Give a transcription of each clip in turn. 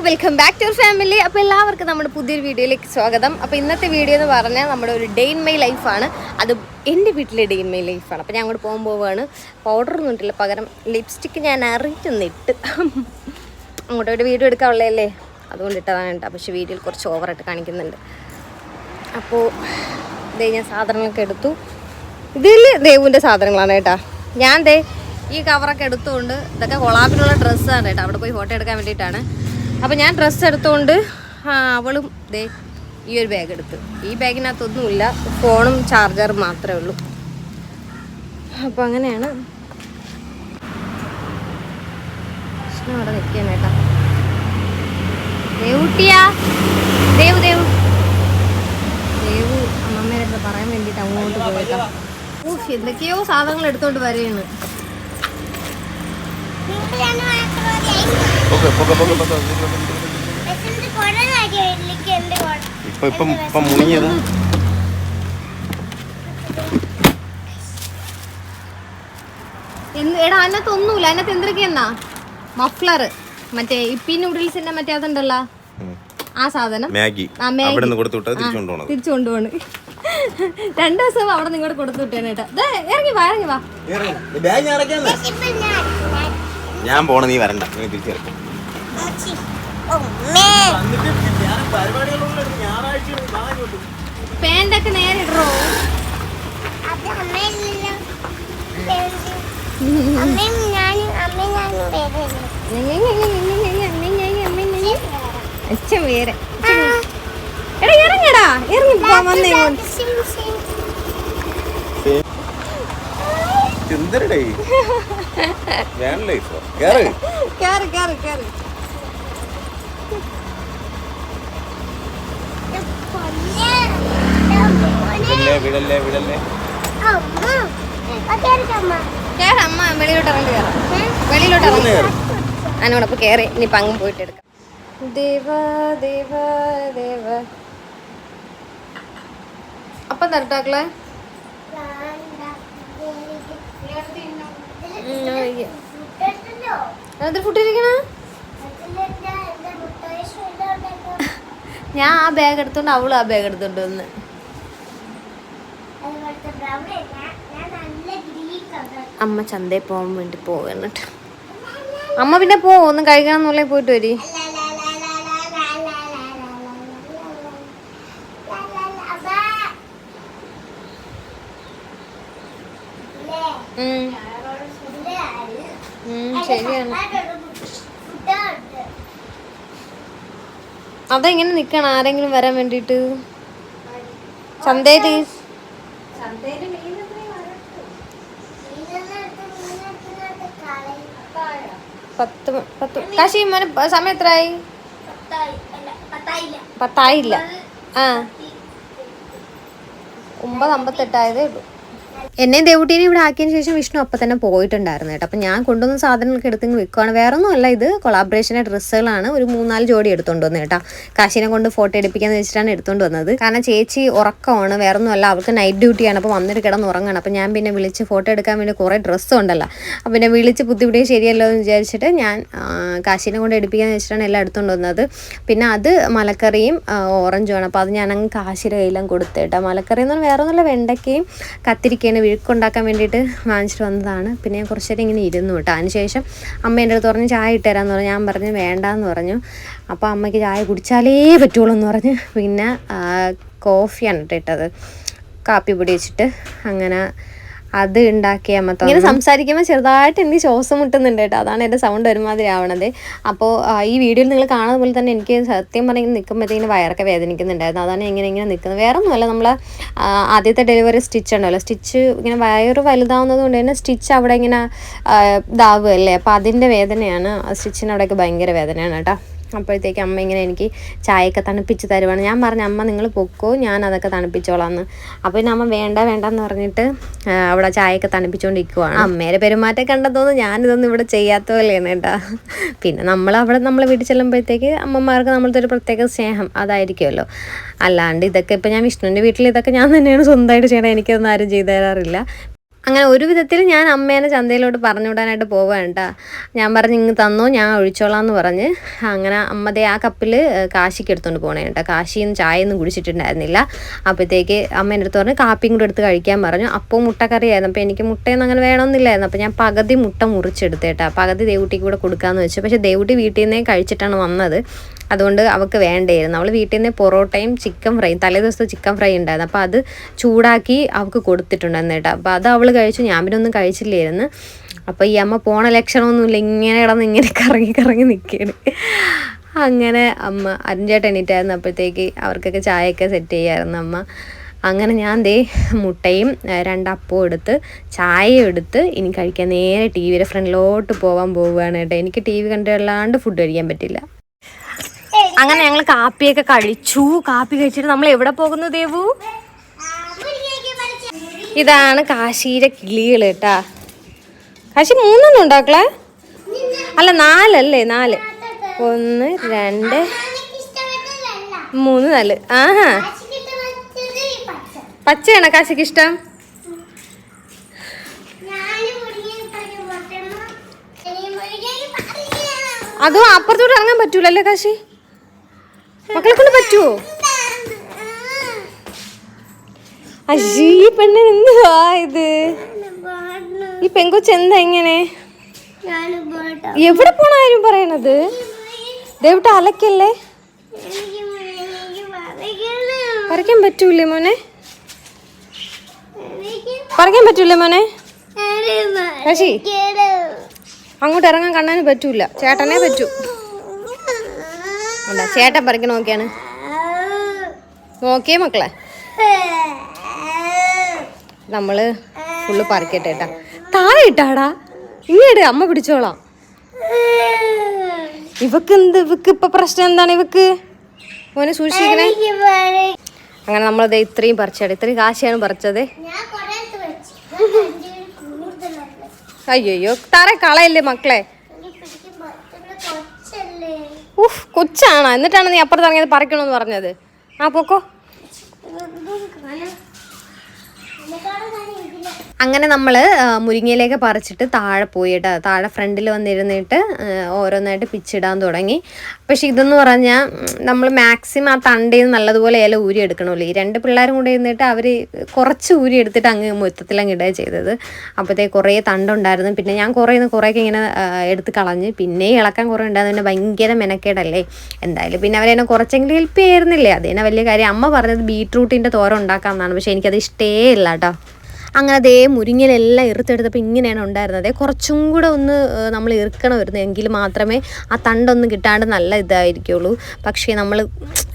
Welcome back to family. അപ്പോൾ എല്ലാവർക്കും നമ്മുടെ പുതിയൊരു വീഡിയോയിലേക്ക് സ്വാഗതം. അപ്പോൾ ഇന്നത്തെ വീഡിയോ എന്ന് പറഞ്ഞാൽ നമ്മുടെ ഒരു ഡേ ഇൻ മൈ ലൈഫാണ്. അത് എൻ്റെ വീട്ടിലെ ഡേ ഇൻ മൈ ലൈഫാണ്. അപ്പോൾ ഞാൻ അങ്ങോട്ട് പോകാണ്. പൗഡറൊന്നും ഇട്ടില്ല, പകരം ലിപ്സ്റ്റിക്ക് ഞാൻ അറിയിച്ചൊന്നിട്ട് അങ്ങോട്ട് ഒരു വീഡിയോ എടുക്കാനുള്ളതല്ലേ, അതുകൊണ്ട് ഇട്ടതാണ് കേട്ടോ. പക്ഷേ വീഡിയോയിൽ കുറച്ച് ഓവറായിട്ട് കാണിക്കുന്നുണ്ട്. അപ്പോൾ ഇതേ ഞാൻ സാധനങ്ങളൊക്കെ എടുത്തു. ഇതിൽ ദേവുവിൻ്റെ സാധനങ്ങളാണ് കേട്ടോ. ഞാൻ ഈ കവറൊക്കെ എടുത്തുകൊണ്ട്, ഇതൊക്കെ കൊളാബിനുള്ള ഡ്രസ്സാണ് കേട്ടോ, അവിടെ പോയി ഫോട്ടോ എടുക്കാൻ വേണ്ടിയിട്ടാണ്. അപ്പോൾ ഞാൻ ഡ്രസ്സ് എടുത്തുകൊണ്ട് അവളും ഈ ഒരു ബാഗ് എടുത്തു. ഈ ബാഗിനകത്തൊന്നുമില്ല, ഫോണും ചാർജറും മാത്രമേ ഉള്ളൂ. അപ്പോൾ അങ്ങനെയാണ് അവിടെ നിൽക്കാൻ കേട്ടോ. ദേവുട്ടിയാ, ദേവു ദേവു ദേവു അമ്മമ്മേടെ അടുത്ത് പറയാൻ വേണ്ടിയിട്ട് അങ്ങോട്ട് പോയേക്കാം. എന്തൊക്കെയോ സാധനങ്ങൾ എടുത്തോണ്ട് വരെയാണ്. എടാ അതിനകത്തൊന്നുമില്ല. അതിനകത്ത് എന്തൊക്കെയെന്നാ മഫ്ലർ, മറ്റേ ഇപ്പി നൂഡിൽസിന്റെ മറ്റേ അതുണ്ടല്ലോ ആ സാധനം, തിരിച്ചു കൊണ്ടുപോണ്. 2 ദിവസം അവിടെ നിങ്ങോട്ട് കൊടുത്തു വിട്ടേനേട്ടാ. ഇറങ്ങി വാ, ഇറങ്ങി വാ. ഞാൻ പോണ, നീ വരണ്ട. പാൻ്റൊക്കെ നേരെ ഇടറോ. അച്ഛൻ വേറെ. എടാ ഇറങ്ങടാ, ഇറങ്ങി വന്നേ. അമ്മ വെളിയിലോട്ട് ഇറങ്ങി കയറാം, വെളിയിലോട്ട് ഇറങ്ങി അതിനോടൊപ്പം കയറി. ഇനിയിപ്പം അങ്ങ് പോയിട്ട് എടുക്കാം. ദേവ ദേവ ദേവ. അപ്പം തരട്ടാക്കളെ ഫുഡിരിക്കണ. ഞാൻ ആ ബാഗ് എടുത്തോണ്ട് അവള് ആ ബാഗ് എടുത്തോണ്ട് വന്ന്. അമ്മ ചന്തയിൽ പോകാൻ വേണ്ടി പോവാണ് കേട്ടോ. അമ്മ പിന്നെ ഒന്നും കഴിക്കണം എന്നുള്ള പോയിട്ട് വരി. ശരിയാണ്. അതെങ്ങനെ നിക്കണം ആരെങ്കിലും വരാൻ വേണ്ടിട്ട്. ചന്തയില് കാശി മോനെ സമയം എത്രയായി? 10 ആ 9:58 ഉള്ളൂ. എന്നെയും ദേവുട്ടീനെ ഇവിടെ ആക്കിയതിന് ശേഷം വിഷ്ണു അപ്പം തന്നെ പോയിട്ടുണ്ടായിരുന്നു കേട്ടോ. അപ്പം ഞാൻ കൊണ്ടുവന്ന സാധനങ്ങളൊക്കെ എടുത്തിങ്ങ് വെക്കുവാണ്. വേറെ ഒന്നുമല്ല, ഇത് കൊളാബറേഷൻ്റെ ഡ്രസ്സുകളാണ്. ഒരു 3-4 ജോഡി എടുത്തുകൊണ്ട് വന്നത് കേട്ടോ. കാശിനെ കൊണ്ട് ഫോട്ടോ എടുപ്പിക്കാന്ന് വെച്ചിട്ടാണ് എടുത്തുകൊണ്ട് വന്നത്. കാരണം ചേച്ചി ഉറക്കമാണ്, വേറെ ഒന്നുമല്ല, അവൾക്ക് നൈറ്റ് ഡ്യൂട്ടിയാണ്. അപ്പോൾ വന്നിട്ട് കിടന്ന് ഉറങ്ങണം. അപ്പം ഞാൻ പിന്നെ വിളിച്ച് ഫോട്ടോ എടുക്കാൻ വേണ്ടി കുറേ ഡ്രസ്സും ഉണ്ടല്ലോ. അപ്പം പിന്നെ വിളിച്ച് ബുദ്ധിമുട്ടിയും ശരിയല്ലോ എന്ന് വിചാരിച്ചിട്ട് ഞാൻ കാശിനെ കൊണ്ട് എടുപ്പിക്കാന്ന് വെച്ചിട്ടാണ് എല്ലാം എടുത്തുകൊണ്ട് വന്നത്. പിന്നെ അത് മലക്കറിയും ഓറഞ്ചുമാണ്. അപ്പോൾ അത് ഞാൻ അങ്ങ് കാശിയുടെ കയ്യിലും കൊടുത്തേട്ടാ. മലക്കറി എന്ന് പറഞ്ഞാൽ വേറെ ഒന്നുമില്ല, വെണ്ടയ്ക്കയും കത്തിരിക്കയാണ് വിഴുക്കുണ്ടാക്കാൻ വേണ്ടിയിട്ട് വാങ്ങിച്ചിട്ട് വന്നതാണ്. പിന്നെ ഞാൻ കുറച്ച് നേരം ഇങ്ങനെ ഇരുന്നു കേട്ടോ. അതിനുശേഷം അമ്മ എൻ്റെ അടുത്ത് പറഞ്ഞ് ചായ ഇട്ടുതരാമെന്ന് പറഞ്ഞു. ഞാൻ പറഞ്ഞു വേണ്ടാന്ന് പറഞ്ഞു. അപ്പോൾ അമ്മയ്ക്ക് ചായ കുടിച്ചാലേ പറ്റുള്ളൂ എന്ന് പറഞ്ഞ് പിന്നെ കോഫിയാണ് ഇട്ടത്, കാപ്പി പൊടി വെച്ചിട്ട്. അങ്ങനെ അത് ഉണ്ടാക്കിയ അമ്മ ഇങ്ങനെ സംസാരിക്കുമ്പോൾ ചെറുതായിട്ട് എനിക്ക് ശ്വാസം മുട്ടുന്നുണ്ട് കേട്ടോ. അതാണ് എൻ്റെ സൗണ്ട് ഒരുമാതിരി ആവണത്. അപ്പോൾ ഈ വീഡിയോയിൽ നിങ്ങൾ കാണുന്ന പോലെ തന്നെ എനിക്ക് സത്യം പറഞ്ഞാൽ നിൽക്കുമ്പോഴത്തേക്കിന് വയറൊക്കെ വേദനിക്കുന്നുണ്ടായിരുന്നു. അതാണ് ഇങ്ങനെ നിൽക്കുന്നത്. വേറെ ഒന്നുമല്ല, നമ്മൾ ആദ്യത്തെ ഡെലിവറി സ്റ്റിച്ച് ഉണ്ടല്ലോ, സ്റ്റിച്ച് ഇങ്ങനെ വയറ് വലുതാവുന്നത് കൊണ്ട് തന്നെ സ്റ്റിച്ച് അവിടെ ഇങ്ങനെ ഇതാവുകയല്ലേ. അപ്പോൾ അതിൻ്റെ വേദനയാണ്, സ്റ്റിച്ചിന് അവിടെയൊക്കെ ഭയങ്കര വേദനയാണ് കേട്ടോ. അപ്പോഴത്തേക്ക് അമ്മ ഇങ്ങനെ എനിക്ക് ചായയൊക്കെ തണുപ്പിച്ച് തരുവാണ്. ഞാൻ പറഞ്ഞു അമ്മ നിങ്ങൾ പൊക്കോ, ഞാൻ അതൊക്കെ തണുപ്പിച്ചോളാന്ന്. അപ്പോൾ പിന്നെ അമ്മ വേണ്ടെന്ന് പറഞ്ഞിട്ട് അവിടെ ചായയൊക്കെ തണുപ്പിച്ചുകൊണ്ടിരിക്കുവാണ്. അമ്മേരെ പെരുമാറ്റം കണ്ടെന്ന് ഞാനിതൊന്നും ഇവിടെ ചെയ്യാത്ത പോലെയാണ് കേട്ടോ. പിന്നെ നമ്മളെ വീട്ടിൽ ചെല്ലുമ്പോഴത്തേക്ക് അമ്മമാർക്ക് നമ്മളത്തെ ഒരു പ്രത്യേക സ്നേഹം അതായിരിക്കുമല്ലോ. അല്ലാണ്ട് ഇതൊക്കെ ഇപ്പം ഞാൻ വിഷ്ണുവിൻ്റെ വീട്ടിൽ ഇതൊക്കെ ഞാൻ തന്നെയാണ് സ്വന്തമായിട്ട് ചെയ്യണം, എനിക്കൊന്നും ആരും ചെയ്തു തരാറില്ല. അങ്ങനെ ഒരു വിധത്തിൽ ഞാൻ അമ്മേനെ ചന്തയിലോട്ട് പറഞ്ഞു വിടാനായിട്ട് പോവുകയാണ് കേട്ടോ. ഞാൻ പറഞ്ഞ് ഇങ്ങ് തന്നോ, ഞാൻ ഒഴിച്ചോളാം എന്ന് പറഞ്ഞ്. അങ്ങനെ അമ്മതേ ആ കപ്പിൽ കാശിക്ക് എടുത്തുകൊണ്ട് പോകണേ കേട്ടോ. കാശിയും ചായയൊന്നും കുടിച്ചിട്ടുണ്ടായിരുന്നില്ല. അപ്പോഴത്തേക്ക് അമ്മേൻ്റെ അടുത്ത് പറഞ്ഞ് കാപ്പിയും കൂടെ എടുത്ത് കഴിക്കാൻ പറഞ്ഞു. അപ്പോൾ മുട്ടക്കറിയായിരുന്നു. അപ്പോൾ എനിക്ക് മുട്ടയൊന്നും അങ്ങനെ വേണമെന്നില്ലായിരുന്നു. അപ്പോൾ ഞാൻ പകുതി മുട്ട മുറിച്ചെടുത്തേട്ടാ, പകുതി ദേവുട്ടിക്ക് കൂടെ കൊടുക്കാമെന്ന് വെച്ചു. പക്ഷേ ദേവുട്ടി വീട്ടിൽ നിന്നേ കഴിച്ചിട്ടാണ് വന്നത്, അതുകൊണ്ട് അവൾക്ക് വേണ്ടായിരുന്നു. അവൾ വീട്ടിൽ നിന്ന് പൊറോട്ടയും ചിക്കൻ ഫ്രൈയും, തലേ ദിവസത്തെ ചിക്കൻ ഫ്രൈ ഉണ്ടായിരുന്നു, അപ്പോൾ അത് ചൂടാക്കി അവൾക്ക് കൊടുത്തിട്ടുണ്ടായിരുന്നു കേട്ടോ. അപ്പോൾ അത് അവൾ കഴിച്ചു, ഞാൻ പിന്നെ ഒന്നും കഴിച്ചില്ലായിരുന്നു. അപ്പോൾ ഈ അമ്മ പോണ ലക്ഷണമൊന്നുമില്ല, ഇങ്ങനെ കിടന്ന് ഇങ്ങനെ കറങ്ങി നിൽക്കുകയാണ്. അങ്ങനെ അമ്മ അരിഞ്ചേട്ടൻ എണീറ്റായിരുന്നു. അപ്പോഴത്തേക്ക് അവർക്കൊക്കെ ചായയൊക്കെ സെറ്റ് ചെയ്യായിരുന്നു അമ്മ. അങ്ങനെ ഞാൻ ദേ മുട്ടയും 2 അപ്പവും എടുത്ത് ചായയും എടുത്ത് ഇനി കഴിക്കാൻ നേരെ ടി വിയുടെ ഫ്രണ്ടിലോട്ട് പോകാൻ പോവുകയാണ് കേട്ടോ. എനിക്ക് ടി വി കണ്ടല്ലാണ്ട് ഫുഡ് കഴിക്കാൻ പറ്റില്ല. അങ്ങനെ ഞങ്ങൾ കാപ്പിയൊക്കെ കഴിച്ചു. കാപ്പി കഴിച്ചിട്ട് നമ്മൾ എവിടെ പോകുന്നു ദേവു? ഇതാണ് കാശിയിലെ കിളികൾ കേട്ടാ. കാശി 3 ഉണ്ടാക്കളെ, അല്ല 4 അല്ലേ, 4. 1 2 3 4. ആഹാ, പച്ചയാണോ കാശിക്ക് ഇഷ്ടം? അതോ അപ്പുറത്തോട്ട് ഇറങ്ങാൻ പറ്റൂലല്ലേ കാശി? മക്കളെ കൊണ്ട് പറ്റുമോ? അയ്യേ, ഈ പെണ്ണിന് എന്തുവാ ഇത്? ഈ പെങ്കൊച്ച് എന്താ ഇങ്ങനെ? എവിടെ പോണാരും പറയണത്? ദേവിട്ട് അലക്കല്ലേ? പറിക്കാൻ പറ്റൂലേ മോനെ? പറിക്കാൻ പറ്റൂലേ മോനെ? കാശി അങ്ങോട്ട് ഇറങ്ങാൻ കണ്ണാനും പറ്റൂല, ചേട്ടനെ പറ്റൂ. ഉണ്ടാ ചേട്ടൻ പറിക്കണ നോക്കിയാണ്, നോക്കിയേ മക്കളെ. നമ്മള് ഫുള്ള് പറിക്കട്ടെ കേട്ടാ. താഴെ ഇട്ടാടാ, ഇങ്ങോട്ട് അമ്മ പിടിച്ചോളാം. ഇവക്ക് ഇപ്പൊ പ്രശ്നം എന്താണ് ഇവക്ക്? മോനെ സൂക്ഷിക്കണേ. അങ്ങനെ നമ്മളത് ഇത്രയും പറിച്ചേട്ടെ. ഇത്രയും കാശിയാണ് പറിച്ചത്. അയ്യോ, തറ കളയല്ലേ മക്കളെ. കൊച്ചാണോ? എന്നിട്ടാണ് നീ അപ്പുറത്ത് ഇറങ്ങിയത് പറിക്കണമെന്ന് പറഞ്ഞത്? ആ പൊക്കോ. അങ്ങനെ നമ്മൾ മുരിങ്ങയിലേക്ക് പറിച്ചിട്ട് താഴെ പോയിട്ട് താഴെ ഫ്രണ്ടിൽ വന്നിരുന്നിട്ട് ഓരോന്നായിട്ട് പിച്ചിടാൻ തുടങ്ങി. പക്ഷെ ഇതെന്ന് പറഞ്ഞാൽ നമ്മൾ മാക്സിമം ആ തണ്ടയിൽ നിന്ന് നല്ലതുപോലെ ഇല ഊരി എടുക്കണമല്ലോ. ഈ 2 പിള്ളേരും കൂടെ ഇരുന്നിട്ട് അവർ കുറച്ച് ഊരി എടുത്തിട്ട് അങ്ങ് മൊത്തത്തിലങ്ങ് ഇടുക ചെയ്തത്. അപ്പോഴത്തേക്ക് കുറേ തണ്ടുണ്ടായിരുന്നു. പിന്നെ ഞാൻ കുറേയൊക്കെ ഇങ്ങനെ എടുത്ത് കളഞ്ഞ്, പിന്നെ ഇളക്കാൻ കുറേ ഉണ്ടായിരുന്നു. പിന്നെ ഭയങ്കര മെനക്കേടല്ലേ. എന്തായാലും പിന്നെ അവരെന്നെ കുറച്ചെങ്കിലും ഹെൽപ്പ് ചെയ്യായിരുന്നില്ലേ, അതേനെ വലിയ കാര്യം. അമ്മ പറഞ്ഞത് ബീട്രൂട്ടിൻ്റെ തോരൻ ഉണ്ടാക്കാമെന്നാണ്, പക്ഷേ എനിക്കത് ഇഷ്ടേ ഇല്ല കേട്ടോ. അങ്ങനെ അതേ മുരിങ്ങയിലെല്ലാം ഇറുത്തെടുത്തപ്പോൾ ഇങ്ങനെയാണ് ഉണ്ടായിരുന്നത്. കുറച്ചും കൂടെ ഒന്ന് നമ്മൾ ഇറുക്കണമായിരുന്നു, എങ്കിൽ മാത്രമേ ആ തണ്ടൊന്നും കിട്ടാണ്ട് നല്ല ഇതായിരിക്കുള്ളൂ. പക്ഷേ നമ്മൾ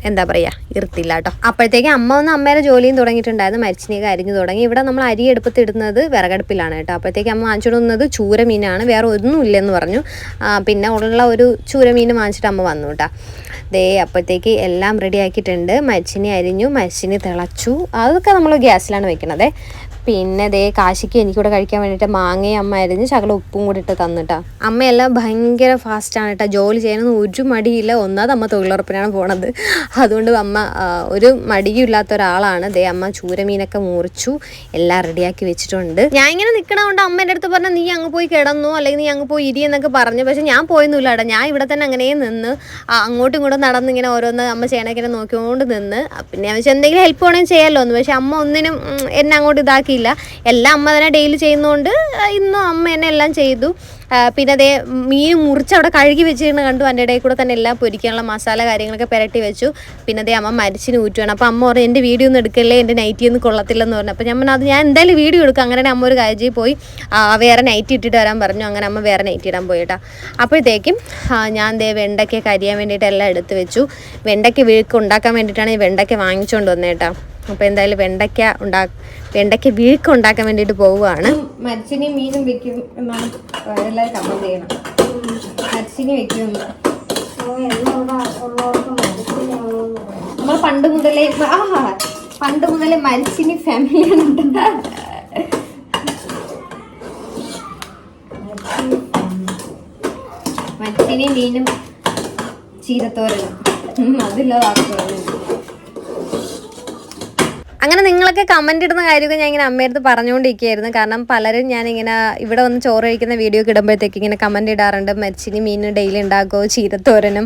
എന്താ പറയുക, ഇറുത്തില്ല കേട്ടോ. അപ്പോഴത്തേക്കും അമ്മേരെ ജോലിയും തുടങ്ങിയിട്ടുണ്ടായിരുന്നു. മരിച്ചിനെയൊക്കെ അരിഞ്ഞു തുടങ്ങി. ഇവിടെ നമ്മൾ അരി അടുപ്പത്ത് ഇടുന്നത് വിറകടുപ്പിലാണ് കേട്ടോ. അപ്പോഴത്തേക്ക് അമ്മ വാങ്ങിച്ചിടുന്നത് ചൂരമീനാണ്, വേറെ ഒന്നും ഇല്ലെന്ന് പറഞ്ഞു. പിന്നെ ഉള്ള ഒരു ചൂരമീൻ വാങ്ങിച്ചിട്ട് അമ്മ വന്നു കേട്ടോ. ദേ അപ്പോഴത്തേക്ക് എല്ലാം റെഡി ആക്കിയിട്ടുണ്ട്. മരിച്ചിനെ അരിഞ്ഞു, മരിച്ചിനെ തിളച്ചു. അതൊക്കെ നമ്മൾ ഗ്യാസിലാണ് വെക്കണത്. പിന്നെ ദേ കാശിക്ക് എനിക്കൂടെ കഴിക്കാൻ വേണ്ടിയിട്ട് മാങ്ങയും അമ്മ അരിഞ്ഞ് ശകലം ഉപ്പും കൂടി ഇട്ട് തന്നിട്ടാ. അമ്മയെല്ലാം ഭയങ്കര ഫാസ്റ്റാണ് കേട്ടോ. ജോലി ചെയ്യാനൊന്നും ഒരു മടിയില്ല. ഒന്നാമത് അമ്മ തൊഴിലുറപ്പിനാണ് പോണത്, അതുകൊണ്ട് അമ്മ ഒരു മടിയും ഇല്ലാത്ത ഒരാളാണ്. ദേ അമ്മ ചൂരമീനൊക്കെ മുറിച്ചു, എല്ലാം റെഡിയാക്കി വെച്ചിട്ടുണ്ട്. ഞാൻ ഇങ്ങനെ നിൽക്കണതുകൊണ്ട് അമ്മ എൻ്റെ അടുത്ത് പറഞ്ഞു, നീ അങ്ങ് പോയി കിടന്നു, അല്ലെങ്കിൽ നീ അങ്ങ് പോയി ഇരി എന്നൊക്കെ പറഞ്ഞു. പക്ഷെ ഞാൻ പോയൊന്നുമില്ല കേട്ടോ. ഞാൻ ഇവിടെ തന്നെ അങ്ങനെ നിന്ന് അങ്ങോട്ടും ഇങ്ങോട്ടും നടന്ന് ഇങ്ങനെ ഓരോന്ന് അമ്മ ചെയ്യണൊക്കെ നോക്കിക്കൊണ്ട് നിന്ന്. പിന്നെ ഞാൻ വെച്ചാൽ എന്തെങ്കിലും ഹെൽപ്പ് വേണമെങ്കിൽ ചെയ്യാമല്ലോ എന്ന്. പക്ഷെ അമ്മ ഒന്നിനും എന്നെ അങ്ങോട്ട് ഇതാക്കി. എല്ലാം അമ്മ തന്നെ ഡെയിലി ചെയ്യുന്നതുകൊണ്ട് ഇന്നും അമ്മ തന്നെ എല്ലാം ചെയ്തു. പിന്നെ അതേ മീൻ മുറിച്ച് അവിടെ കഴുകി വെച്ചിരുന്ന് കണ്ടു. അതിൻ്റെ ഇടയിൽ കൂടെ തന്നെ എല്ലാം പൊരിക്കാനുള്ള മസാല കാര്യങ്ങളൊക്കെ പുരട്ടി വെച്ചു. പിന്നെ അതേ അമ്മ മരിച്ചിന് ഊറ്റുവാണ്. അപ്പോൾ അമ്മ പറഞ്ഞു, എൻ്റെ വീഡിയോ ഒന്നും എടുക്കല്ലേ, എൻ്റെ നൈറ്റി ഒന്നും കൊള്ളത്തില്ലെന്ന് പറഞ്ഞു. അപ്പോൾ ഞാൻ എന്തായാലും വീഡിയോ എടുക്കും. അങ്ങനെ അമ്മ ഒരു കാര്യം പോയി വേറെ നൈറ്റി ഇട്ടിട്ട് വരാൻ പറഞ്ഞു. അങ്ങനെ അമ്മ വേറെ നൈറ്റി ഇടാൻ പോയിട്ടാ. അപ്പോഴത്തേക്കും ഞാൻ ദേ വെണ്ടയ്ക്കൊക്കെ അരിയാൻ വേണ്ടിയിട്ട് എല്ലാം എടുത്ത് വെച്ചു. വെണ്ടയ്ക്ക് വിഴുക്ക് ഉണ്ടാക്കാൻ വേണ്ടിയിട്ടാണ് ഈ വെണ്ടയ്ക്ക വാങ്ങിച്ചുകൊണ്ട് വന്നേട്ടാ. അപ്പോൾ എന്തായാലും വെണ്ടയ്ക്ക വിഴുക്ക് ഉണ്ടാക്കാൻ വേണ്ടിയിട്ട് പോവുകയാണ്. മരിച്ചിനി മീനും വെക്കും എന്നാണ് എല്ലാവരും കമന്റ് ചെയ്യണം. മരിച്ചിനി വെക്കുമെന്ന് നമ്മൾ പണ്ട് മുതലേ മരിച്ചിനി ഫാമിലിയാണ്. മരിച്ചിനി മീനും ചീരത്തോരനും അതില്ലാതാക്കുവാണ്. അങ്ങനെ നിങ്ങളൊക്കെ കമന്റ് ഇടുന്ന കാര്യമൊക്കെ ഞാൻ ഇങ്ങനെ അമ്മയടുത്ത് പറഞ്ഞുകൊണ്ടിരിക്കുകയായിരുന്നു. കാരണം പലരും ഞാനിങ്ങനെ ഇവിടെ വന്ന് ചോറ് കഴിക്കുന്ന വീഡിയോ ഒക്കെ ഇടുമ്പോഴത്തേക്ക് ഇങ്ങനെ കമന്റ് ഇടാറുണ്ട്, മരിച്ചിനി മീൻ ഡെയിലി ഉണ്ടാക്കുമോ, ചീരത്തോരനും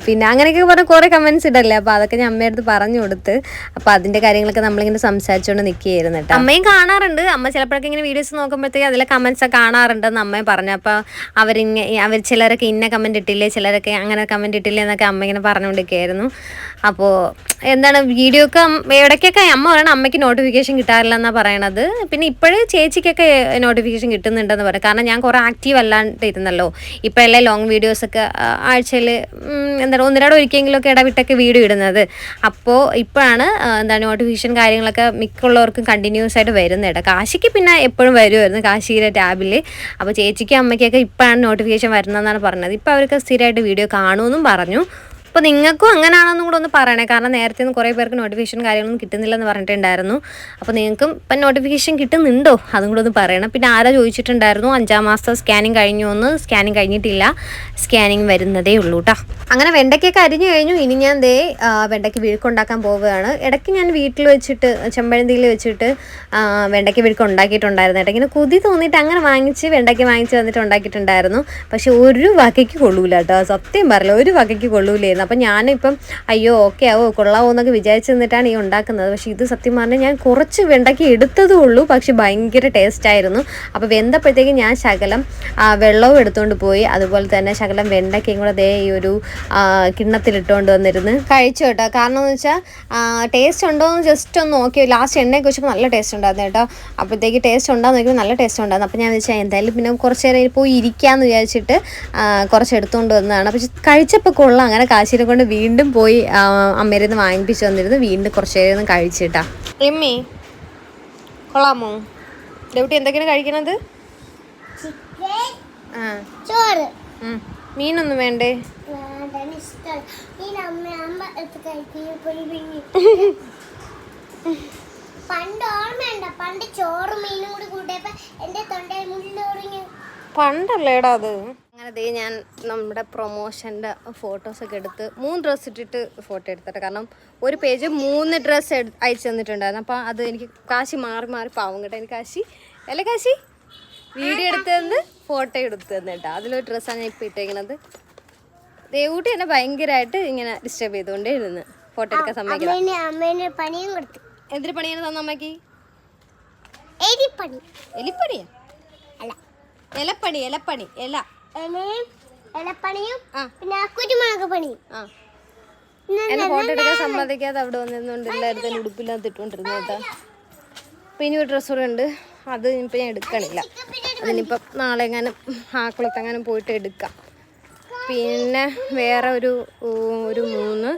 പിന്നെ അങ്ങനെയൊക്കെ പറഞ്ഞ് കുറേ കമന്റ്സ് ഇടല്ലേ. അപ്പോൾ അതൊക്കെ ഞാൻ അമ്മയടുത്ത് പറഞ്ഞു കൊടുത്ത്. അപ്പോൾ അതിൻ്റെ കാര്യങ്ങളൊക്കെ നമ്മളിങ്ങനെ സംസാരിച്ചുകൊണ്ട് നിൽക്കുകയായിരുന്നു കേട്ടോ. അമ്മയും കാണാറുണ്ട്. അമ്മ ചിലപ്പോഴൊക്കെ ഇങ്ങനെ വീഡിയോസ് നോക്കുമ്പോഴത്തേക്ക് അതിലെ കമന്റ്സ് ഒക്കെ കാണാറുണ്ടെന്ന് അമ്മയെ പറഞ്ഞു. അപ്പോൾ അവർ ചിലരൊക്കെ ഇന്ന കമന്റ് ഇട്ടില്ലേ, ചിലരൊക്കെ അങ്ങനെ കമന്റ് ഇട്ടില്ലേ എന്നൊക്കെ അമ്മ ഇങ്ങനെ പറഞ്ഞുകൊണ്ടിരിക്കുകയായിരുന്നു. അപ്പോൾ എന്താണ് വീഡിയോ ഒക്കെ ഇടയ്ക്കൊക്കെ അമ്മ പറയണം അമ്മയ്ക്ക് നോട്ടിഫിക്കേഷൻ കിട്ടാറില്ല എന്നാണ് പറയണത്. പിന്നെ ഇപ്പോഴും ചേച്ചിക്കൊക്കെ നോട്ടിഫിക്കേഷൻ കിട്ടുന്നുണ്ടെന്ന് പറയും. കാരണം ഞാൻ കുറേ ആക്റ്റീവ് അല്ലാണ്ടിരുന്നല്ലോ. ഇപ്പോഴല്ലേ ലോങ് വീഡിയോസൊക്കെ ആഴ്ചയിൽ എന്താണ് ഒന്നിനോട് ഒരിക്കലെങ്കിലുമൊക്കെ ഇടവിട്ടൊക്കെ വീഡിയോ ഇടുന്നത്. അപ്പോൾ ഇപ്പോഴാണ് എന്താണ് നോട്ടിഫിക്കേഷൻ കാര്യങ്ങളൊക്കെ മിക്കുള്ളവർക്കും കണ്ടിന്യൂസ് ആയിട്ട് വരുന്നത്. കാശിക്ക് പിന്നെ എപ്പോഴും വരുമായിരുന്നു കാശിയുടെ ടാബിൽ. അപ്പോൾ ചേച്ചിക്കും അമ്മയ്ക്കൊക്കെ ഇപ്പോഴാണ് നോട്ടിഫിക്കേഷൻ വരുന്നതെന്നാണ് പറഞ്ഞത്. ഇപ്പോൾ അവർക്ക് സ്ഥിരമായിട്ട് വീഡിയോ കാണുമെന്നും പറഞ്ഞു. അപ്പോൾ നിങ്ങൾക്കും അങ്ങനെയാണെന്നും കൂടെ ഒന്ന് പറയണേ. കാരണം നേരത്തെ ഒന്നും കുറേ പേർക്ക് നോട്ടിഫിക്കേഷൻ കാര്യങ്ങളൊന്നും കിട്ടുന്നില്ലെന്ന് പറഞ്ഞിട്ടുണ്ടായിരുന്നു. അപ്പോൾ നിങ്ങൾക്കും ഇപ്പം നോട്ടിഫിക്കേഷൻ കിട്ടുന്നുണ്ടോ അതും കൂടെ ഒന്ന് പറയണം. പിന്നെ ആരാ ചോദിച്ചിട്ടുണ്ടായിരുന്നു 5-ാം മാസത്തെ സ്കാനിങ് കഴിഞ്ഞു എന്ന്. സ്കാനിങ് കഴിഞ്ഞിട്ടില്ല, സ്കാനിങ് വരുന്നതേ ഉള്ളൂ കേട്ടോ. അങ്ങനെ വെണ്ടയ്ക്കൊക്കെ അരിഞ്ഞു കഴിഞ്ഞു. ഇനി ഞാൻ വെണ്ടയ്ക്ക് വിഴുക്കുണ്ടാക്കാൻ പോവുകയാണ്. ഇടയ്ക്ക് ഞാൻ വീട്ടിൽ വെച്ചിട്ട് ചെമ്പഴന്തിയിൽ വെച്ചിട്ട് വെണ്ടയ്ക്ക് വിഴുക്ക് ഉണ്ടാക്കിയിട്ടുണ്ടായിരുന്നു കേട്ടോ. ഇങ്ങനെ കൊതി തോന്നിയിട്ട് അങ്ങനെ വെണ്ടയ്ക്ക് വാങ്ങിച്ച് വന്നിട്ട് ഉണ്ടാക്കിയിട്ടുണ്ടായിരുന്നു. പക്ഷെ ഒരു വകയ്ക്ക് കൊള്ളൂല കേട്ടോ, സത്യം പറയില്ല, ഒരു വകയ്ക്ക് കൊള്ളൂലായിരുന്നു. അപ്പം ഞാനിപ്പം അയ്യോ ഓക്കെ ആവോ കൊള്ളാവോ എന്നൊക്കെ വിചാരിച്ച് നിന്നിട്ടാണ് ഈ ഉണ്ടാക്കുന്നത്. പക്ഷേ ഇത് സത്യം പറഞ്ഞാൽ ഞാൻ കുറച്ച് വെണ്ടയ്ക്ക് എടുത്തതേ ഉള്ളൂ, പക്ഷെ ഭയങ്കര ടേസ്റ്റായിരുന്നു. അപ്പോൾ വെന്തപ്പോഴത്തേക്ക് ഞാൻ ശകലം വെള്ളവും എടുത്തുകൊണ്ട് പോയി. അതുപോലെ തന്നെ ശകലം വെണ്ടയ്ക്കയും കൂടെ ഈ ഒരു കിണ്ണത്തിലിട്ടുകൊണ്ട് വന്നിരുന്ന് കഴിച്ചു കേട്ടോ. കാരണം എന്ന് വെച്ചാൽ ടേസ്റ്റ് ഉണ്ടോ എന്ന് ജസ്റ്റ് ഒന്ന് നോക്കി. ലാസ്റ്റ് എണ്ണയൊക്കെ വെച്ചപ്പോൾ നല്ല ടേസ്റ്റ് ഉണ്ടായിരുന്നു കേട്ടോ. അപ്പോഴത്തേക്ക് ടേസ്റ്റ് ഉണ്ടാകുന്ന നോക്കിയപ്പോൾ നല്ല ടേസ്റ്റ് ഉണ്ടായിരുന്നു. അപ്പോൾ ഞാൻ വെച്ചാൽ എന്തായാലും പിന്നെ കുറച്ച് നേരം പോയി ഇരിക്കാമെന്ന് വിചാരിച്ചിട്ട് കുറച്ച് എടുത്തുകൊണ്ട് വന്നതാണ്. പക്ഷെ കഴിച്ചപ്പോൾ കൊള്ളാം. അങ്ങനെ കാശിനെ കൊണ്ട് വീണ്ടും പോയി അമ്മയിൽ നിന്ന് വാങ്ങിപ്പിച്ച് വന്നിരുന്നു. വീണ്ടും കുറച്ച് നേരം ഒന്ന് കഴിച്ചിട്ടാ. റിമ്മി കൊള്ളാമോ? ഡെവിട്ടി എന്തൊക്കെയാണ് കഴിക്കണത്? മീനൊന്നും വേണ്ടേ? പണ്ടല്ലേടാ അത്. അങ്ങനെ ഞാൻ നമ്മുടെ പ്രൊമോഷൻ്റെ ഫോട്ടോസൊക്കെ എടുത്ത് 3 ഡ്രസ്സ് ഇട്ടിട്ട് ഫോട്ടോ എടുത്തിട്ട്. കാരണം ഒരു പേജ് 3 ഡ്രസ്സ് അയച്ചു തന്നിട്ടുണ്ടായിരുന്നു. അപ്പോൾ അത് എനിക്ക് കാശി മാറി പാവം കേട്ടോ. എനിക്ക് കാശി വീഡിയോ എടുത്ത് തന്ന് ഫോട്ടോ എടുത്ത് തന്നിട്ടാ. അതിലൊരു ഡ്രസ്സാണ് ഞാൻ ഇപ്പോൾ ഇട്ടേക്കുന്നത്. ദേവൂട്ടി എന്നെ ഭയങ്കരമായിട്ട് ഇങ്ങനെ ഡിസ്റ്റർബ് ചെയ്തുകൊണ്ടേ ഇരുന്ന് ഫോട്ടോ എടുക്കാൻ സമ്മതിക്കുന്നത്. എന്തിനു പണിയാണ് തന്ന അമ്മയ്ക്ക്? എലിപ്പണിയാ? ഇലപ്പണി എന്നെ ഫോട്ടോ എടുക്കാൻ സമ്മതിക്കാതെ അവിടെ വന്നിരുന്നുണ്ട് എല്ലായിടത്തും ഉടുപ്പില്ലാത്ത ഇട്ടുകൊണ്ടിരുന്നു കേട്ടോ. അപ്പം ഇനി ഒരു ഡ്രസ്സ് കൂടെ ഉണ്ട്, അത് ഇനിയിപ്പോൾ ഞാൻ എടുക്കണില്ല. അതിനിപ്പം നാളെ എങ്ങാനും ആക്കുളത്തെങ്ങാനും പോയിട്ട് എടുക്കാം. പിന്നെ വേറെ ഒരു 3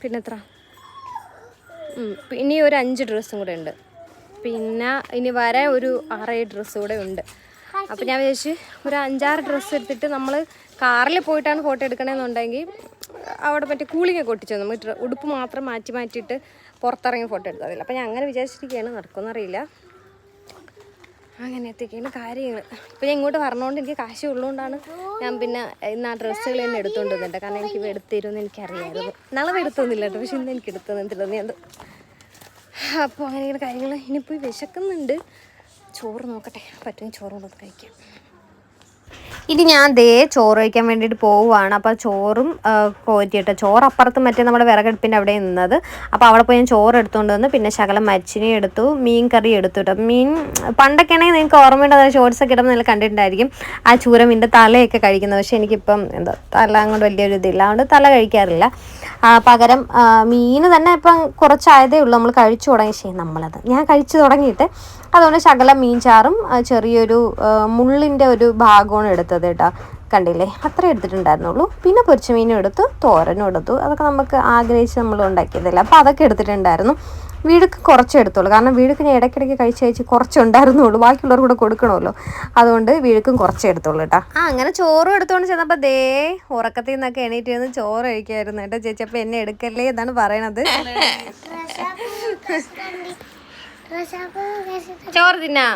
പിന്നെ എത്ര ഇനി ഒരു 5 ഡ്രസ്സും കൂടെ ഉണ്ട്. പിന്നെ ഇനി വരെ ഒരു 6-7 ഡ്രസ്സ് കൂടെ ഉണ്ട്. അപ്പോൾ ഞാൻ വിചാരിച്ച് ഒരു 5-6 ഡ്രസ്സ് എടുത്തിട്ട് നമ്മൾ കാറിൽ പോയിട്ടാണ് ഫോട്ടോ എടുക്കണമെന്നുണ്ടെങ്കിൽ അവിടെ മറ്റേ കൂളിങ്ങൊക്കെ ഒട്ടിച്ചു നമുക്ക് ഉടുപ്പ് മാത്രം മാറ്റിയിട്ട് പുറത്തിറങ്ങി ഫോട്ടോ എടുത്താൽ മതി. അപ്പോൾ ഞാൻ അങ്ങനെ വിചാരിച്ചിരിക്കുകയാണ്, നടക്കുമെന്നറിയില്ല. അങ്ങനത്തെയൊക്കെയാണ് കാര്യങ്ങൾ. ഇപ്പോൾ ഞാൻ ഇങ്ങോട്ട് പറഞ്ഞുകൊണ്ട് എനിക്ക് കാശ് ഉള്ളതുകൊണ്ടാണ് ഞാൻ പിന്നെ ഇന്ന് ആ ഡ്രസ്സുകൾ തന്നെ എടുത്തുകൊണ്ട് വന്നിട്ട്. കാരണം എനിക്ക് എടുത്തിരുമെന്ന് എനിക്കറിയാമായിരുന്നു. നാളെ എടുത്തൊന്നുമില്ല കേട്ടോ, പക്ഷെ ഇന്ന് എനിക്ക് എടുത്തു. അപ്പോൾ അങ്ങനെയുള്ള കാര്യങ്ങൾ. ഇനിയിപ്പോൾ വിശക്കുന്നുണ്ട്, ചോറ് നോക്കട്ടെ, പറ്റുമെങ്കിൽ ചോറ് കൊണ്ട് കഴിക്കാം. ഇനി ഞാൻ ചോറ് കഴിക്കാൻ വേണ്ടിയിട്ട് പോവുകയാണ്. അപ്പോൾ ചോറും കോറ്റിയിട്ട് ചോറ് അപ്പുറത്ത് മറ്റേ നമ്മുടെ വിറകടുപ്പിൻ്റെ അവിടെ നിന്നത്. അപ്പോൾ അവിടെ പോയി ഞാൻ ചോറ് എടുത്തുകൊണ്ട് വന്ന് പിന്നെ ശകലം മച്ചിനി എടുത്തു, മീൻ കറി എടുത്തു കേട്ടോ. മീൻ പണ്ടൊക്കെ ആണെങ്കിൽ നിങ്ങൾക്ക് ഓർമ്മയുണ്ട്, അതായത് ഷോർട്സൊക്കെ ഇടുമ്പോൾ നിങ്ങൾ കണ്ടിട്ടുണ്ടായിരിക്കും ആ ചൂരമീൻ്റെ തലയൊക്കെ കഴിക്കുന്നത്. പക്ഷേ എനിക്കിപ്പം തല അങ്ങോട്ട് വലിയൊരു ഇതില്ല, അതുകൊണ്ട് തല കഴിക്കാറില്ല. പകരം മീൻ തന്നെ ഇപ്പം കുറച്ചായതേ ഉള്ളൂ നമ്മൾ കഴിച്ചു തുടങ്ങി. ഞാൻ കഴിച്ചു തുടങ്ങിയിട്ട് അതുകൊണ്ട് ശകലം മീൻ ചാറും ചെറിയൊരു മുള്ളിൻ്റെ ഒരു ഭാഗമാണ് എടുത്തത് കേട്ടോ. കണ്ടില്ലേ, അത്ര എടുത്തിട്ടുണ്ടായിരുന്നുള്ളൂ. പിന്നെ പൊരിച്ച മീനും എടുത്തു, തോരനും എടുത്തു. അതൊക്കെ നമുക്ക് ആഗ്രഹിച്ച് നമ്മൾ ഉണ്ടാക്കിയതല്ലേ, അപ്പോൾ അതൊക്കെ എടുത്തിട്ടുണ്ടായിരുന്നു. വീടുക്ക് കുറച്ച് എടുത്തോളൂ, കാരണം വീടുക്ക് ഞാൻ ഇടയ്ക്കിടയ്ക്ക് കഴിച്ച് കുറച്ചുണ്ടായിരുന്നുള്ളൂ, ബാക്കിയുള്ളവർ കൂടെ കൊടുക്കണമല്ലോ. അതുകൊണ്ട് വീടുക്കും കുറച്ച് എടുത്തോളൂ കേട്ടോ. അങ്ങനെ ചോറും എടുത്തുകൊണ്ട് ചെന്നപ്പോൾ ഉറക്കത്തിൽ നിന്നൊക്കെ എണീറ്റ് വന്ന് ചോറ് കഴിക്കുമായിരുന്നു കേട്ടോ ചേച്ചി. അപ്പോൾ എന്നെ എടുക്കല്ലേ എന്നാണ് പറയണത്. ചോറ് തിന്നാ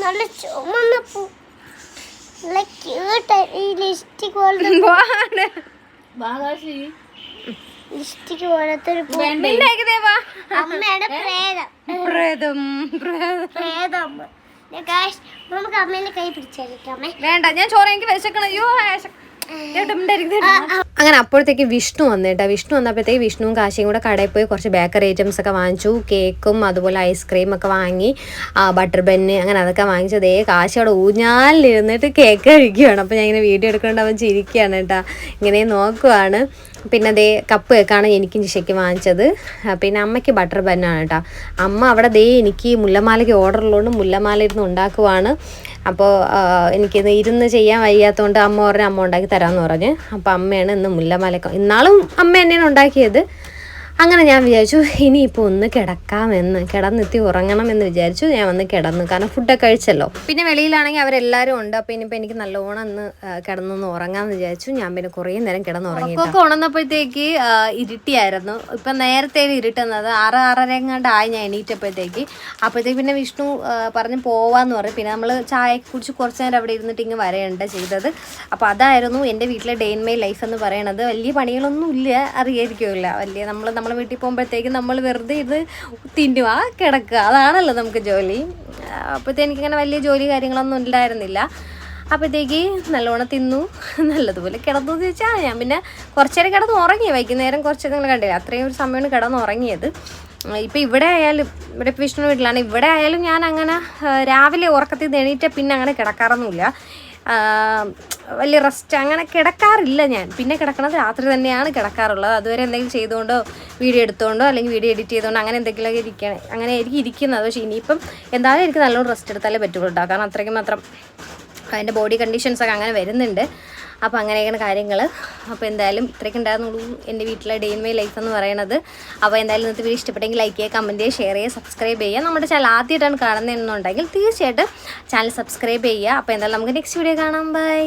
നല്ല ചുമന്ന പൂ, നല്ല ക്യൂട്ട് ലിപ്സ്റ്റിക് പോലെ. ലിസ്റ്റിക്ക് പോലത്തൊരു അമ്മയുടെ പ്രേതം നമുക്ക് അമ്മേന്റെ കൈ പിടിച്ചേക്കാമേ. വേണ്ട, ഞാൻ ചോറ് എനിക്ക് വിശക്കണം. അയ്യോ അങ്ങനെ അപ്പോഴത്തേക്ക് വിഷ്ണു വന്നിട്ടാ. വിഷ്ണു വന്നപ്പോഴത്തേക്ക് വിഷ്ണുവും കാശിയും കൂടെ കടയിൽ പോയി കുറച്ച് ബേക്കറി ഐറ്റംസ് ഒക്കെ വാങ്ങിച്ചു. കേക്കും അതുപോലെ ഐസ്ക്രീം ഒക്കെ വാങ്ങി, ബട്ടർ ബന്ന് അങ്ങനെ അതൊക്കെ വാങ്ങിച്ചു. അതേ കാശി അവിടെ ഊഞ്ഞാലിരുന്നിട്ട് കേക്ക് കഴിക്കുകയാണ്. അപ്പോൾ ഞാൻ ഇങ്ങനെ വീഡിയോ എടുക്കേണ്ട അവൻ ചിരിക്കുകയാണ് കേട്ടോ, ഇങ്ങനെ നോക്കുവാണ്. പിന്നെ അതേ കപ്പ് കേക്കാണ് എനിക്കും ജിഷയ്ക്ക് വാങ്ങിച്ചത്. പിന്നെ അമ്മയ്ക്ക് ബട്ടർ ബന്നാണ് കേട്ടോ. അമ്മ അവിടെ എനിക്ക് മുല്ലമാലയ്ക്ക് ഓർഡർ ഉള്ളതുകൊണ്ട് മുല്ലമാല ഇരുന്ന് ഉണ്ടാക്കുവാണ്. അപ്പോൾ എനിക്കിത് ഇരുന്ന് ചെയ്യാൻ വയ്യാത്തതുകൊണ്ട് അമ്മ പറഞ്ഞ് അമ്മ ഉണ്ടാക്കി തരാമെന്ന് പറഞ്ഞ്. അപ്പോൾ അമ്മയാണ് ഇന്ന് മുല്ലമാലയ്ക്ക്, ഇന്നാളും അമ്മ തന്നെയാണ് ഉണ്ടാക്കിയത്. അങ്ങനെ ഞാൻ വിചാരിച്ചു ഇനിയിപ്പോൾ ഒന്ന് കിടന്നെത്തി ഉറങ്ങണമെന്ന് വിചാരിച്ചു. ഞാൻ വന്ന് കിടന്നു, കാരണം ഫുഡൊക്കെ കഴിച്ചല്ലോ. പിന്നെ വെളിയിലാണെങ്കിൽ അവരെല്ലാവരും ഉണ്ട്. അപ്പോൾ ഇനിയിപ്പോൾ എനിക്ക് നല്ലോണം ഒന്ന് കിടന്നൊന്ന് ഉറങ്ങാമെന്ന് വിചാരിച്ചു. ഞാൻ പിന്നെ കുറേ നേരം കിടന്നുറങ്ങിയൊക്കെ ഉണർന്നപ്പോഴത്തേക്ക് ഇരുട്ടിയായിരുന്നു. ഇപ്പം നേരത്തെ ഇരുട്ടുന്നത് 6-6:30 എങ്ങാണ്ടായി ഞാൻ എണീറ്റപ്പോഴത്തേക്ക്. അപ്പോഴത്തേക്ക് പിന്നെ വിഷ്ണു പറഞ്ഞ് പോവാന്ന് പറഞ്ഞു. പിന്നെ നമ്മൾ ചായയൊക്കെ കുടിച്ച് കുറച്ച് നേരം അവിടെ ഇരുന്നിട്ട് ഇങ്ങ് വരെയുണ്ട് ചെയ്തത്. അപ്പോൾ അതായിരുന്നു എൻ്റെ വീട്ടിലെ ഡേ ഇൻ മൈ ലൈഫ് എന്ന് പറയണത്. വലിയ പണികളൊന്നും ഇല്ല, അറിയായിരിക്കുമല്ല. വലിയ നമ്മൾ വീട്ടിൽ പോകുമ്പോഴത്തേക്കും നമ്മൾ വെറുതെ ഇത് തിന്നുക കിടക്കുക, അതാണല്ലോ നമുക്ക് ജോലി. അപ്പോഴത്തേക്ക് എനിക്കിങ്ങനെ വലിയ ജോലി കാര്യങ്ങളൊന്നും ഉണ്ടായിരുന്നില്ല. അപ്പോഴത്തേക്ക് നല്ലോണം തിന്നു, നല്ലതുപോലെ കിടന്നു എന്ന് വെച്ചാൽ ഞാൻ പിന്നെ കുറച്ച് നേരം കിടന്ന് ഉറങ്ങി. വൈകുന്നേരം കുറച്ച് നിങ്ങൾ കണ്ടില്ല, അത്രയും ഒരു സമയമാണ് കിടന്ന് ഉറങ്ങിയത്. ഇപ്പം ഇവിടെ ആയാലും, ഇവിടെ വിഷ്ണു വീട്ടിലാണ്, ഇവിടെ ആയാലും ഞാൻ അങ്ങനെ രാവിലെ ഉറക്കത്തിൽ നിന്ന് എണീറ്റാൽ പിന്നെ അങ്ങനെ കിടക്കാറൊന്നുമില്ല. വലിയ റെസ്റ്റ് അങ്ങനെ കിടക്കാറില്ല ഞാൻ. പിന്നെ കിടക്കണത് രാത്രി തന്നെയാണ് കിടക്കാറുള്ളത്. അതുവരെ എന്തെങ്കിലും ചെയ്തുകൊണ്ടോ വീഡിയോ എടുത്തുകൊണ്ടോ അല്ലെങ്കിൽ വീഡിയോ എഡിറ്റ് ചെയ്തുകൊണ്ടോ അങ്ങനെ എന്തെങ്കിലുമൊക്കെ അങ്ങനെ എനിക്ക് ഇരിക്കുന്നത്. പക്ഷേ ഇനിയിപ്പം എന്തായാലും എനിക്ക് നല്ലോണം റെസ്റ്റ് എടുത്താലേ പറ്റുള്ളൂ കേട്ടോ, കാരണം അത്രയ്ക്ക് മാത്രം അതിൻ്റെ ബോഡി കണ്ടീഷൻസൊക്കെ അങ്ങനെ വരുന്നുണ്ട്. അപ്പോൾ അങ്ങനെയൊക്കെയാണ് കാര്യങ്ങൾ. അപ്പോൾ എന്തായാലും ഇത്രയൊക്കെ ഉണ്ടായിരുന്നുള്ളൂ എൻ്റെ വീട്ടിലെ ഡേ ഇൻ മൈ ലൈഫ് എന്ന് പറയുന്നത്. അപ്പോൾ എന്തായാലും ഇന്നത്തെ വീഡിയോ ഇഷ്ടപ്പെട്ടെങ്കിൽ ലൈക്ക് ചെയ്യുക, കമൻറ്റ് ചെയ്യുക, ഷെയർ ചെയ്യുക, സബ്സ്ക്രൈബ് ചെയ്യുക. നമ്മുടെ ചാനൽ ആദ്യമായിട്ടാണ് കാണുന്നതെന്നുണ്ടെങ്കിൽ തീർച്ചയായിട്ടും ചാനൽ സബ്സ്ക്രൈബ് ചെയ്യുക. അപ്പോൾ എന്തായാലും നമുക്ക് നെക്സ്റ്റ് വീഡിയോ കാണാം. ബൈ.